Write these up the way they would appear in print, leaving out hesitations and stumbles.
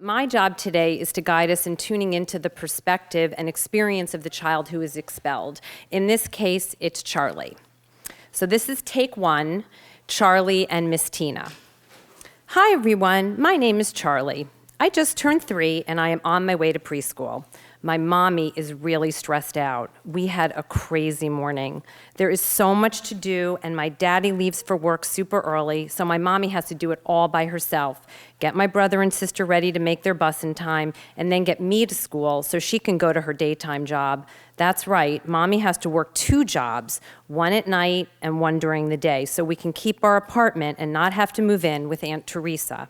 My job today is to guide us in tuning into the perspective and experience of the child who is expelled. In this case, it's Charlie. So this is take one, Charlie and Miss Tina. Hi everyone, my name is Charlie. I just turned 3 and I am on my way to preschool. My mommy is really stressed out. We had a crazy morning. There is so much to do and my daddy leaves for work super early, so my mommy has to do it all by herself. Get my brother and sister ready to make their bus in time, and then get me to school so she can go to her daytime job. That's right, mommy has to work 2 jobs, one at night and one during the day, so we can keep our apartment and not have to move in with Aunt Teresa.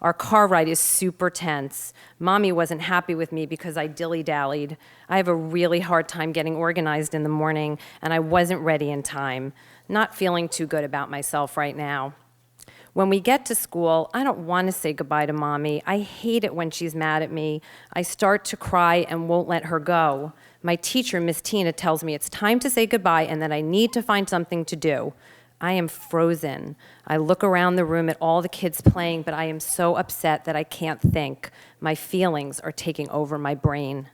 Our car ride is super tense. Mommy wasn't happy with me because I dilly-dallied. I have a really hard time getting organized in the morning, and I wasn't ready in time. Not feeling too good about myself right now. When we get to school, I don't want to say goodbye to Mommy. I hate it when she's mad at me. I start to cry and won't let her go. My teacher, Miss Tina, tells me it's time to say goodbye and that I need to find something to do. I am frozen. I look around the room at all the kids playing, but I am so upset that I can't think. My feelings are taking over my brain.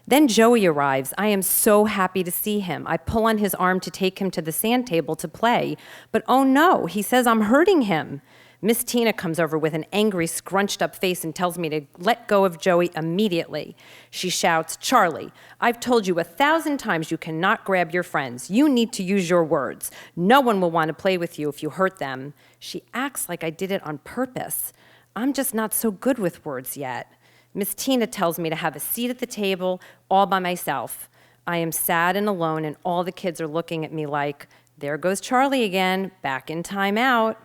Then Joey arrives. I am so happy to see him. I pull on his arm to take him to the sand table to play, but oh no, he says I'm hurting him. Miss Tina comes over with an angry, scrunched up face and tells me to let go of Joey immediately. She shouts, "Charlie, I've told you 1,000 times you cannot grab your friends. You need to use your words. No one will want to play with you if you hurt them." She acts like I did it on purpose. I'm just not so good with words yet. Miss Tina tells me to have a seat at the table all by myself. I am sad and alone, and all the kids are looking at me like, there goes Charlie again, back in timeout.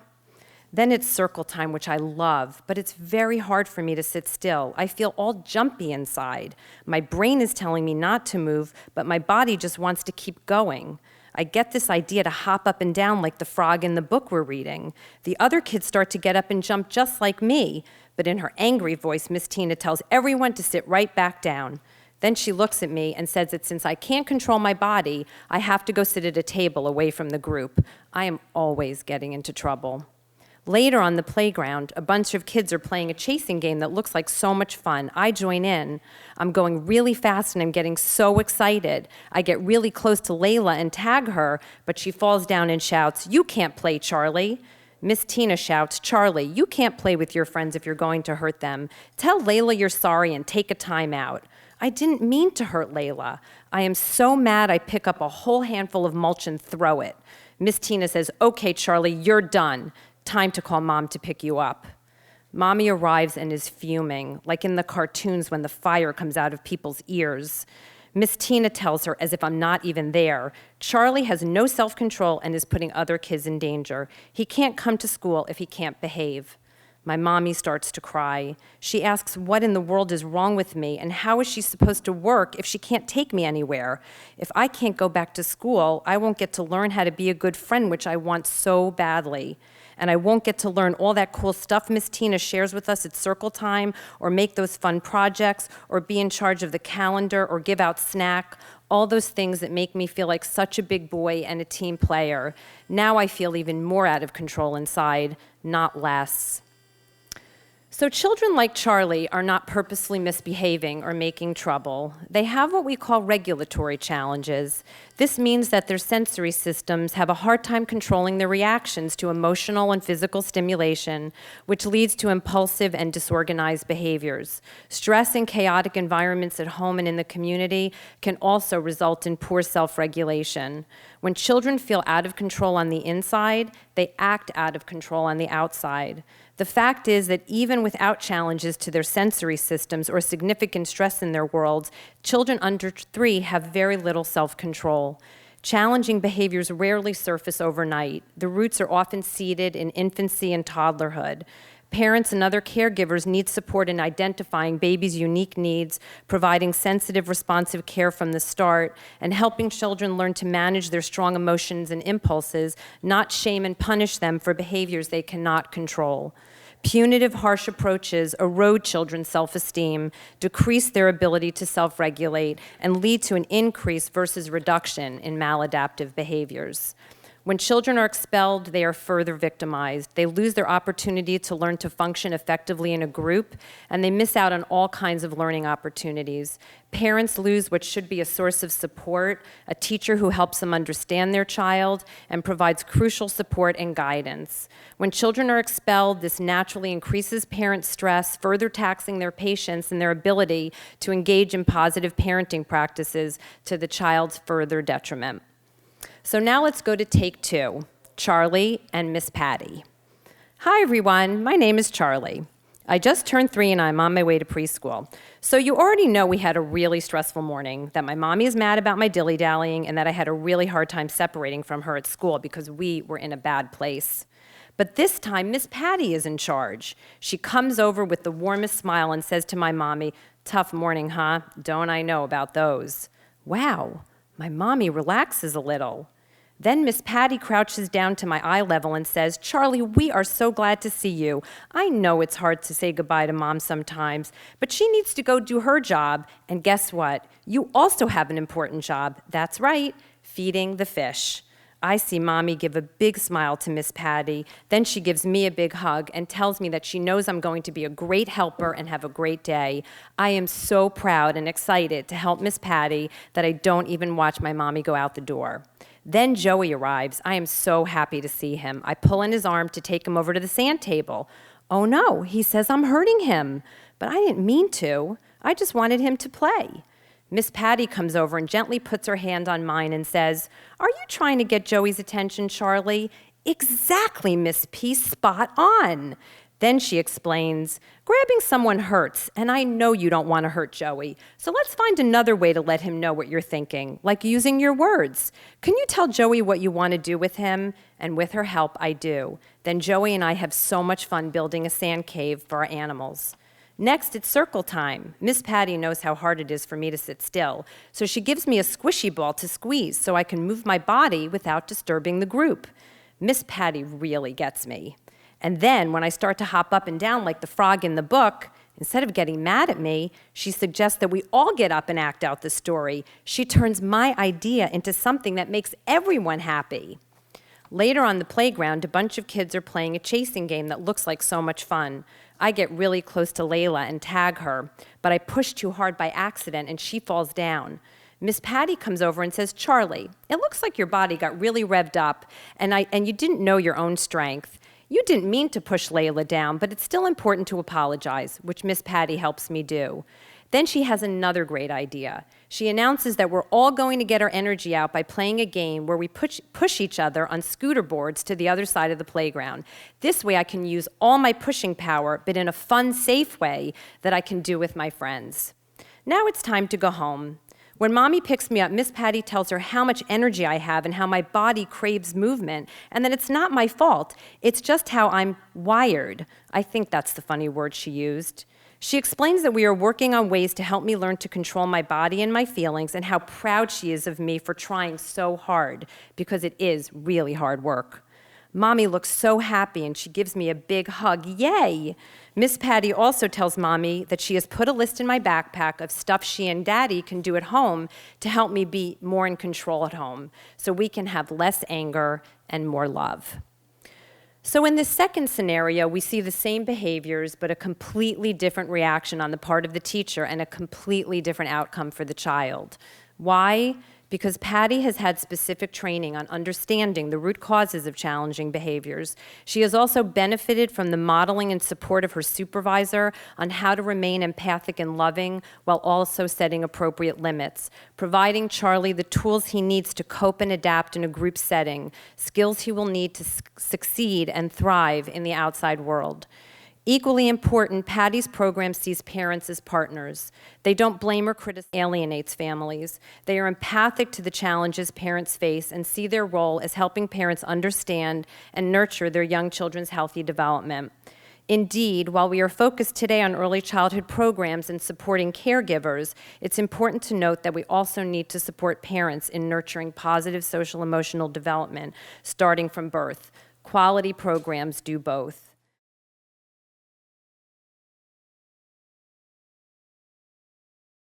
Then it's circle time, which I love, but it's very hard for me to sit still. I feel all jumpy inside. My brain is telling me not to move, but my body just wants to keep going. I get this idea to hop up and down like the frog in the book we're reading. The other kids start to get up and jump just like me, but in her angry voice, Miss Tina tells everyone to sit right back down. Then she looks at me and says that since I can't control my body, I have to go sit at a table away from the group. I am always getting into trouble. Later on the playground, a bunch of kids are playing a chasing game that looks like so much fun. I join in. I'm going really fast and I'm getting so excited. I get really close to Layla and tag her, but she falls down and shouts, "You can't play, Charlie." Miss Tina shouts, "Charlie, you can't play with your friends if you're going to hurt them. Tell Layla you're sorry and take a time out." I didn't mean to hurt Layla. I am so mad I pick up a whole handful of mulch and throw it. Miss Tina says, "Okay, Charlie, you're done. Time to call Mom to pick you up." Mommy arrives and is fuming, like in the cartoons when the fire comes out of people's ears. Miss Tina tells her, as if I'm not even there, "Charlie has no self-control and is putting other kids in danger. He can't come to school if he can't behave." My mommy starts to cry. She asks what in the world is wrong with me and how is she supposed to work if she can't take me anywhere? If I can't go back to school, I won't get to learn how to be a good friend, which I want so badly. And I won't get to learn all that cool stuff Miss Tina shares with us at circle time, or make those fun projects, or be in charge of the calendar, or give out snack, all those things that make me feel like such a big boy and a team player. Now I feel even more out of control inside, not less. So children like Charlie are not purposely misbehaving or making trouble. They have what we call regulatory challenges. This means that their sensory systems have a hard time controlling their reactions to emotional and physical stimulation, which leads to impulsive and disorganized behaviors. Stress and chaotic environments at home and in the community can also result in poor self-regulation. When children feel out of control on the inside, they act out of control on the outside. The fact is that even without challenges to their sensory systems or significant stress in their worlds, children under 3 have very little self-control. Challenging behaviors rarely surface overnight. The roots are often seeded in infancy and toddlerhood. Parents and other caregivers need support in identifying babies' unique needs, providing sensitive, responsive care from the start, and helping children learn to manage their strong emotions and impulses, not shame and punish them for behaviors they cannot control. Punitive, harsh approaches erode children's self-esteem, decrease their ability to self-regulate, and lead to an increase versus reduction in maladaptive behaviors. When children are expelled, they are further victimized. They lose their opportunity to learn to function effectively in a group, and they miss out on all kinds of learning opportunities. Parents lose what should be a source of support, a teacher who helps them understand their child and provides crucial support and guidance. When children are expelled, this naturally increases parent stress, further taxing their patience and their ability to engage in positive parenting practices to the child's further detriment. So now let's go to take 2, Charlie and Miss Patty. Hi everyone, my name is Charlie. I just turned 3 and I'm on my way to preschool. So you already know we had a really stressful morning, that my mommy is mad about my dilly-dallying, and that I had a really hard time separating from her at school because we were in a bad place. But this time, Miss Patty is in charge. She comes over with the warmest smile and says to my mommy, "Tough morning, huh? Don't I know about those?" Wow, my mommy relaxes a little. Then Miss Patty crouches down to my eye level and says, "Charlie, we are so glad to see you. I know it's hard to say goodbye to Mom sometimes, but she needs to go do her job. And guess what? You also have an important job. That's right, feeding the fish." I see Mommy give a big smile to Miss Patty. Then she gives me a big hug and tells me that she knows I'm going to be a great helper and have a great day. I am so proud and excited to help Miss Patty that I don't even watch my mommy go out the door. Then Joey arrives. I am so happy to see him. I pull in his arm to take him over to the sand table. Oh no, he says I'm hurting him. But I didn't mean to. I just wanted him to play. Miss Patty comes over and gently puts her hand on mine and says, "Are you trying to get Joey's attention, Charlie?" "Exactly, Miss P, spot on." Then she explains, "Grabbing someone hurts, and I know you don't want to hurt Joey. So let's find another way to let him know what you're thinking, like using your words. Can you tell Joey what you want to do with him?" And with her help, I do. Then Joey and I have so much fun building a sand cave for our animals. Next, it's circle time. Miss Patty knows how hard it is for me to sit still, so she gives me a squishy ball to squeeze so I can move my body without disturbing the group. Miss Patty really gets me. And then, when I start to hop up and down like the frog in the book, instead of getting mad at me, she suggests that we all get up and act out the story. She turns my idea into something that makes everyone happy. Later on the playground, a bunch of kids are playing a chasing game that looks like so much fun. I get really close to Layla and tag her, but I push too hard by accident and she falls down. Miss Patty comes over and says, "Charlie, it looks like your body got really revved up and you didn't know your own strength. You didn't mean to push Layla down, but it's still important to apologize," which Miss Patty helps me do. Then she has another great idea. She announces that we're all going to get our energy out by playing a game where we push each other on scooter boards to the other side of the playground. This way I can use all my pushing power, but in a fun, safe way that I can do with my friends. Now it's time to go home. When Mommy picks me up, Miss Patty tells her how much energy I have and how my body craves movement, and that it's not my fault. It's just how I'm wired. I think that's the funny word she used. She explains that we are working on ways to help me learn to control my body and my feelings, and how proud she is of me for trying so hard, because it is really hard work. Mommy looks so happy and she gives me a big hug. Yay! Miss Patty also tells Mommy that she has put a list in my backpack of stuff she and Daddy can do at home to help me be more in control at home, so we can have less anger and more love. So in this second scenario, we see the same behaviors, but a completely different reaction on the part of the teacher and a completely different outcome for the child. Why? Because Patty has had specific training on understanding the root causes of challenging behaviors. She has also benefited from the modeling and support of her supervisor on how to remain empathic and loving while also setting appropriate limits, providing Charlie the tools he needs to cope and adapt in a group setting, skills he will need to succeed and thrive in the outside world. Equally important, Patty's program sees parents as partners. They don't blame or criticize, alienates families. They are empathic to the challenges parents face and see their role as helping parents understand and nurture their young children's healthy development. Indeed, while we are focused today on early childhood programs and supporting caregivers, it's important to note that we also need to support parents in nurturing positive social emotional development starting from birth. Quality programs do both.